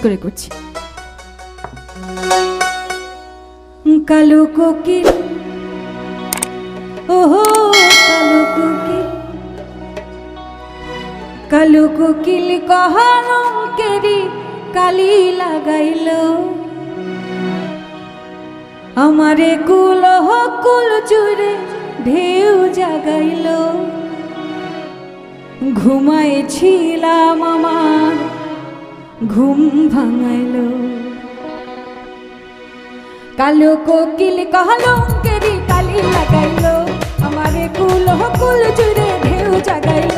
করে করছি। কালো কোকিল ওহো কালো কোকিল, কালো কোকিল কলঙ্কেরি কালি লাগাইল, আমারে কুল কুল জুড়ে ঢেউ জাগাইল। ঘুমাইছিলাম আমার ঘুম ভাঙাইল। কালো কোকিল কলঙ্কেরি কালি লাগাইল, আমারে কুল কুল জুড়ে ঢেউ জাগাইল।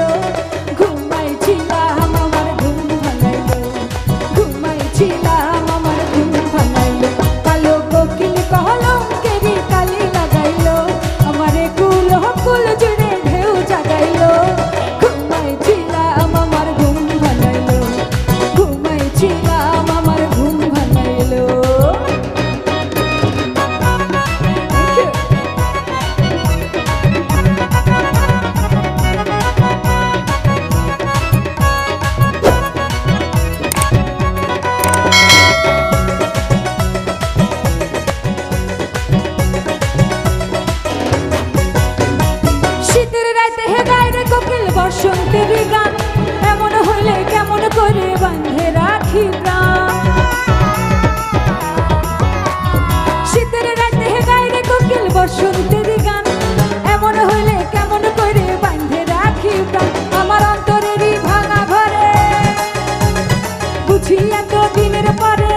ঘুমাইছিলাম আমার ঘুম ভাঙাইল, ঘুমাইছিলাম আমার ঘুম ভাঙাইল। কালো কোকিল কলঙ্কেরি কালি লাগাইল, আমারে কুল কুল জুড়ে ঢেউ জাগাইল। ঘুমাইছিলাম আমার ঘুম ভাঙাইল, ঘুমাইছিলাম আমার ঘুম ভাঙাইল। বসন্তের গান এমন হইলে কেমন করে বাঁধে রাখি প্রাণ। শীতের রাতে গাইরে কোকিল বসন্তের গান এমন হইলে কেমন করে বাঁধে রাখি প্রাণ। আমার অন্তরেরই ভাঙা ঘরে বুঝি এত দিনের পরে